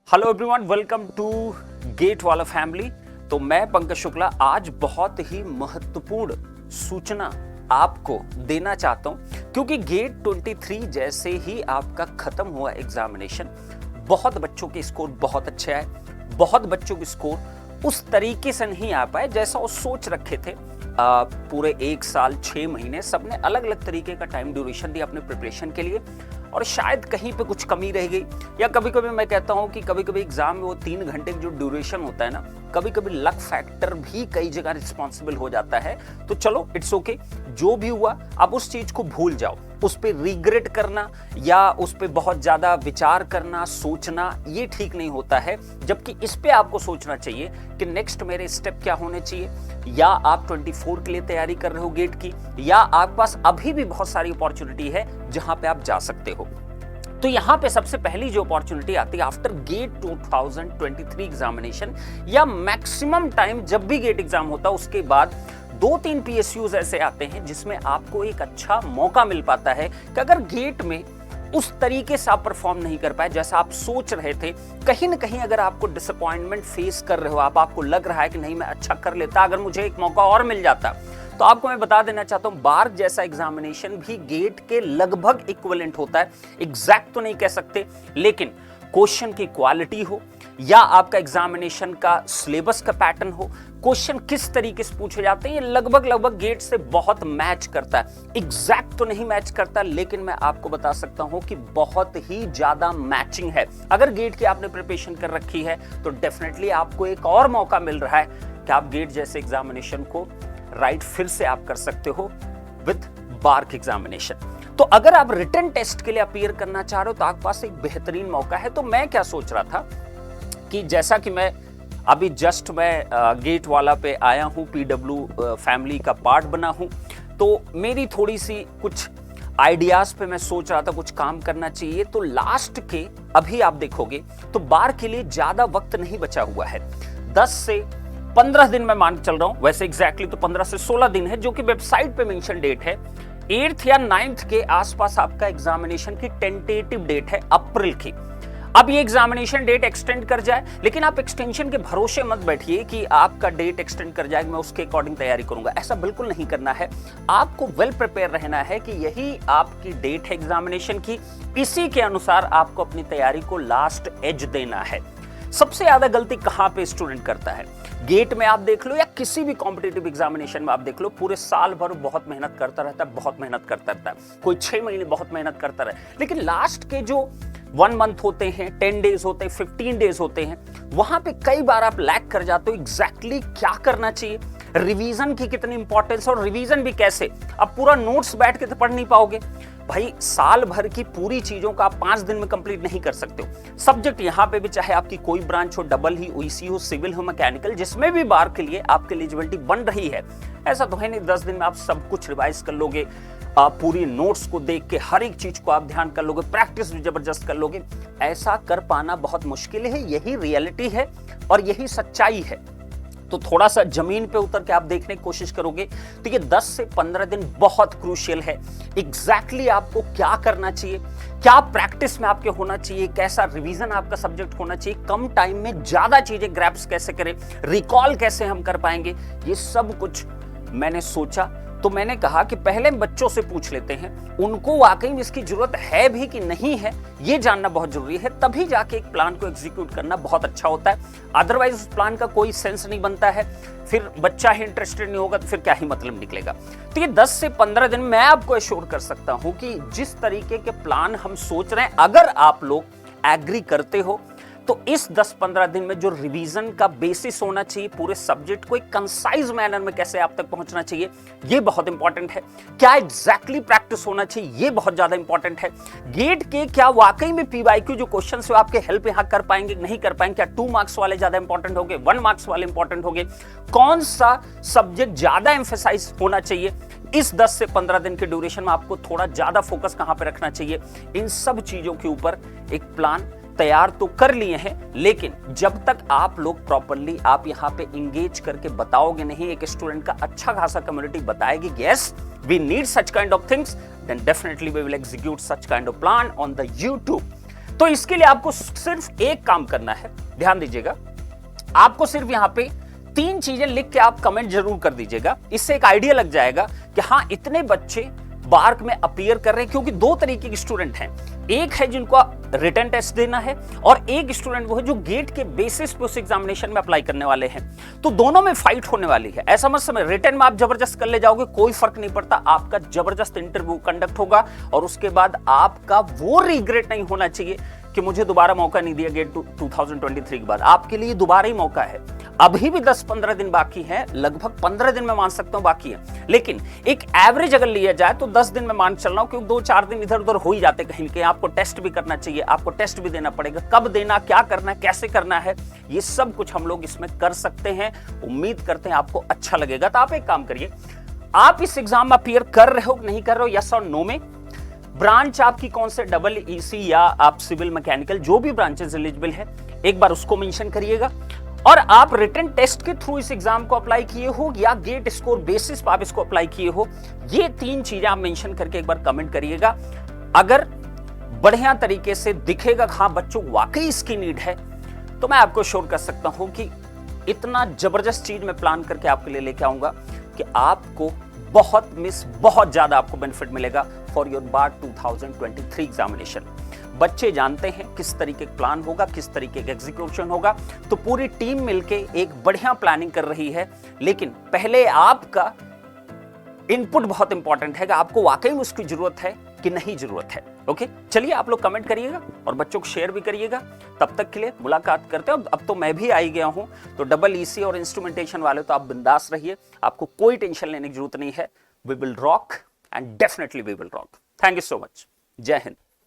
Hello everyone, welcome to गेट वाला family. तो मैं पंकज शुक्ला आज बहुत ही महत्वपूर्ण सूचना आपको देना चाहता हूं, क्योंकि गेट 23 जैसे ही आपका खत्म हुआ एग्जामिनेशन, बहुत बच्चों के स्कोर बहुत अच्छे आए। बहुत बच्चों के स्कोर उस तरीके से नहीं आ पाए जैसा वो सोच रखे थे। पूरे 1 साल 6 महीने सबने अलग अलग तरीके का टाइम ड्यूरेशन दिया अपने प्रिपरेशन के लिए, और शायद कहीं पे कुछ कमी रह गई। या कभी कभी मैं कहता हूं कि कभी कभी एग्जाम में वो 3 घंटे का जो ड्यूरेशन होता है ना, कभी कभी लक फैक्टर भी कई जगह रिस्पॉन्सिबल हो जाता है। तो चलो इट्स ओके, जो भी हुआ अब उस चीज को भूल जाओ। उस पर रिग्रेट करना या उस पर बहुत ज्यादा विचार करना, सोचना, ये ठीक नहीं होता है। जबकि इस पे आपको सोचना चाहिए कि नेक्स्ट मेरे स्टेप क्या होने चाहिए। या आप 24 के लिए तैयारी कर रहे हो गेट की, या आपके पास अभी भी बहुत सारी अपॉर्चुनिटी है जहां पे आप जा सकते हो। तो यहां पे सबसे पहली जो अपॉर्चुनिटी आती है आफ्टर गेट 2023 एग्जामिनेशन, या मैक्सिमम टाइम जब भी गेट एग्जाम होता है उसके बाद 2-3 PSUs ऐसे आते हैं जिसमें आपको एक अच्छा मौका मिल पाता है कि अगर गेट में उस तरीके से आप परफॉर्म नहीं कर पाए जैसा आप सोच रहे थे, कहीं ना कहीं अगर आपको डिसअपॉइंटमेंट फेस कर रहे हो, आपको लग रहा है कि नहीं मैं अच्छा कर लेता, अगर मुझे एक मौका और मिल जाता, तो आपको मैं बता देना चाहता हूं बार जैसा एग्जामिनेशन भी गेट के लगभग इक्विवेलेंट होता है। एग्जैक्ट तो नहीं कह सकते, लेकिन क्वेश्चन की क्वालिटी हो या आपका एग्जामिनेशन का सिलेबस का पैटर्न हो, क्वेश्चन किस तरीके से पूछे जाते हैं, ये लगभग गेट से बहुत मैच करता है। एग्जैक्ट तो नहीं मैच करता, लेकिन मैं आपको बता सकता हूं कि बहुत ही ज्यादा मैचिंग है। अगर गेट की आपने प्रिपरेशन कर रखी है तो डेफिनेटली आपको एक और मौका मिल रहा है कि आप गेट जैसे एग्जामिनेशन को राइट फिर से आप कर सकते हो विद बार्क एग्जामिनेशन। तो अगर आप रिटन टेस्ट के लिए अपीयर करना चाह रहे हो तो आपके पास एक बेहतरीन मौका है। तो मैं क्या सोच रहा था कि जैसा कि मैं अभी जस्ट मैं गेट वाला पे आया हूं, PW फैमिली का पार्ट बना हूं, तो मेरी थोड़ी सी कुछ आइडियाज पे मैं सोच रहा था कुछ काम करना चाहिए। तो लास्ट के अभी आप देखोगे तो बार के लिए ज्यादा वक्त नहीं बचा हुआ है। 10 से 15 दिन मैं मान के चल रहा हूं, वैसे एग्जैक्टली तो 15 से 16 दिन है, जो कि वेबसाइट पे मेंशन डेट है। 8th या 9th के आसपास आपका एग्जामिनेशन की टेंटेटिव डेट है अप्रैल की। अब ये एग्जामिनेशन डेट एक्सटेंड कर जाए, लेकिन आप एक्सटेंशन के भरोसे मत बैठिए कि आपका डेट एक्सटेंड कर जाएगा, मैं उसके अकॉर्डिंग तैयारी करूंगा। ऐसा बिल्कुल नहीं करना है। आपको वेल प्रिपेयर रहना है कि यही आपकी डेट है एग्जामिनेशन की, इसी के अनुसार आपको अपनी तैयारी को लास्ट एज देना है। सबसे ज्यादा गलती कहां पे स्टूडेंट करता है? गेट में आप देख लो या किसी भी कॉम्पिटिटिव एग्जामिनेशन में आप देख लो, पूरे साल भर बहुत मेहनत करता रहता है, बहुत मेहनत करता रहता है, कोई 6 महीने बहुत मेहनत करता रहे, लेकिन लास्ट के जो 1 मंथ होते हैं, 10 डेज होते हैं, 15 डेज होते हैं, वहां पे कई बार आप लैक कर जाते हो। एग्जैक्टली क्या करना चाहिए, रिवीजन की कितनी इंपॉर्टेंस, और रिवीजन भी कैसे। अब पूरा नोट्स बैठ के तो पढ़ नहीं पाओगे भाई, साल भर की पूरी चीजों का आप 5 दिन में कंप्लीट नहीं कर सकते हो। सब्जेक्ट यहां पे भी चाहे आपकी कोई ब्रांच हो, डबल ही, OEC हो, सिविल हो, मैकेनिकल, जिसमें भी बार के लिए आपकी एलिजिबिलिटी बन रही है, ऐसा तो है नहीं 10 दिन में आप सब कुछ रिवाइज कर लोगे। आप पूरी नोट्स को देख के हर एक चीज को आप ध्यान कर लोगे, प्रैक्टिस भी जबरदस्त कर लोगे। ऐसा कर पाना बहुत मुश्किल है, यही रियलिटी है और यही सच्चाई है। तो थोड़ा सा जमीन पे उतर के आप देखने की कोशिश करोगे तो ये 10 से 15 दिन बहुत क्रूशियल है। एग्जैक्टली आपको क्या करना चाहिए, क्या प्रैक्टिस में आपके होना चाहिए, कैसा रिवीजन आपका सब्जेक्ट होना चाहिए, कम टाइम में ज्यादा चीजें ग्रैप्स कैसे करें, रिकॉल कैसे हम कर पाएंगे, ये सब कुछ मैंने सोचा। तो मैंने कहा कि पहले बच्चों से पूछ लेते हैं, उनको वाकई में इसकी जरूरत है भी कि नहीं है, ये जानना बहुत जरूरी है। तभी जाके एक प्लान को एग्जीक्यूट करना बहुत अच्छा होता है। अदरवाइज उस प्लान का कोई सेंस नहीं बनता है, फिर बच्चा ही इंटरेस्टेड नहीं होगा तो फिर क्या ही मतलब निकलेगा। तो ये 10 से 15 दिन मैं आपको एश्योर कर सकता हूं कि जिस तरीके के प्लान हम सोच रहे हैं, अगर आप लोग एग्री करते हो तो इस 10-15 दिन में जो रिवीजन का बेसिस होना चाहिए, पूरे सब्जेक्ट को एक कंसाइज मैनर में कैसे आप तक पहुंचना चाहिए, ये बहुत इंपॉर्टेंट है। क्या एग्जैक्टली प्रैक्टिस होना चाहिए, ये बहुत ज्यादा इंपॉर्टेंट है। गेट के क्या वाकई में PYQ जो क्वेश्चन है आपके हेल्प यहां कर पाएंगे, नहीं कर पाएंगे, क्या 2 मार्क्स वाले ज्यादा इंपॉर्टेंट होंगे, 1 मार्क्स वाले इंपॉर्टेंट होंगे, कौन सा सब्जेक्ट ज्यादा एम्फेसाइज होना चाहिए, इस 10 से 15 दिन के ड्यूरेशन में आपको थोड़ा ज्यादा फोकस कहां पे रखना चाहिए, इन सब चीजों के ऊपर एक प्लान तैयार तो कर लिए हैं। लेकिन जब तक आप लोग प्रॉपरली आप यहां पे इंगेज करके बताओगे नहीं, एक स्टूडेंट का अच्छा खासा कम्युनिटी बताएगी yes we need such kind of things, then definitely we will execute such kind of plan on the YouTube। तो इसके लिए आपको सिर्फ एक काम करना है, ध्यान दीजिएगा, आपको सिर्फ यहां पे 3 चीजें लिख के आप कमेंट जरूर कर दीजिएगा। इससे एक आइडिया लग जाएगा कि हां इतने बच्चे बार्क में अपीयर कर रहे हैं, क्योंकि 2 तरीके के स्टूडेंट हैं, एक है जिनको रिटन टेस्ट देना है और एक स्टूडेंट वो है जो गेट के बेसिस पे उस एग्जामिनेशन में अप्लाई करने वाले हैं। तो दोनों में फाइट होने वाली है। ऐसा मत समझ रिटन में आप जबरदस्त कर ले जाओगे, कोई फर्क नहीं पड़ता, आपका जबरदस्त इंटरव्यू कंडक्ट होगा और उसके बाद आपका वो रिग्रेट नहीं होना चाहिए कि मुझे दोबारा मौका नहीं दिया गेट 2023 के बाद। आपके लिए दोबारा ही मौका है। अभी भी 10-15 दिन बाकी है, लगभग 15 दिन में मान सकता हूं बाकी है, लेकिन एक एवरेज अगर लिया जाए तो 10 दिन में मान चल रहा हूं, क्योंकि 2-4 दिन इधर उधर हो ही जाते कहीं के। आपको टेस्ट भी करना चाहिए, आपको टेस्ट भी देना पड़ेगा, कब देना, क्या करना है, कैसे करना है, ये सब कुछ हम लोग इसमें कर सकते हैं। उम्मीद करते हैं आपको अच्छा लगेगा। तो आप एक काम करिए, आप इस एग्जाम में अपीयर कर रहे हो नहीं कर रहे हो, यस और नो में, ब्रांच आपकी कौन से डबल ईसी या आप सिविल मैकेनिकल जो भी ब्रांचेस एलिजिबल है, एक बार उसको मेंशन करिएगा। और आप रिटन टेस्ट के थ्रू इस एग्जाम को अप्लाई किए हो या गेट स्कोर बेसिस पर आप इसको अप्लाई किए हो, ये 3 चीजें आप मेंशन करके एक बार कमेंट करिएगा। अगर बढ़िया तरीके से दिखेगा हाँ बच्चों वाकई इसकी नीड है, तो मैं आपको श्योर कर सकता हूं कि इतना जबरदस्त चीज मैं प्लान करके आपके लिए लेके आऊंगा कि आपको बहुत ज्यादा आपको बेनिफिट मिलेगा फॉर योर बार 2023 एग्जामिनेशन। बच्चे जानते हैं किस तरीके का प्लान होगा, किस तरीके का एग्जीक्यूशन होगा, तो पूरी टीम मिलके एक बढ़िया प्लानिंग कर रही है। लेकिन पहले आपका इनपुट बहुत इंपॉर्टेंट है कि आपको वाकई में उसकी जरूरत है कि नहीं जरूरत है। ओके, चलिए आप लोग कमेंट करिएगा और बच्चों को शेयर भी करिएगा। तब तक के लिए मुलाकात करते हैं। अब तो मैं भी आ ही गया हूं, तो डबल ईसी और इंस्ट्रूमेंटेशन वाले तो आप बिंदास रहिए, आपको कोई टेंशन लेने की जरूरत नहीं है। We will rock and definitely we will rock. Thank you so much. जय हिंद।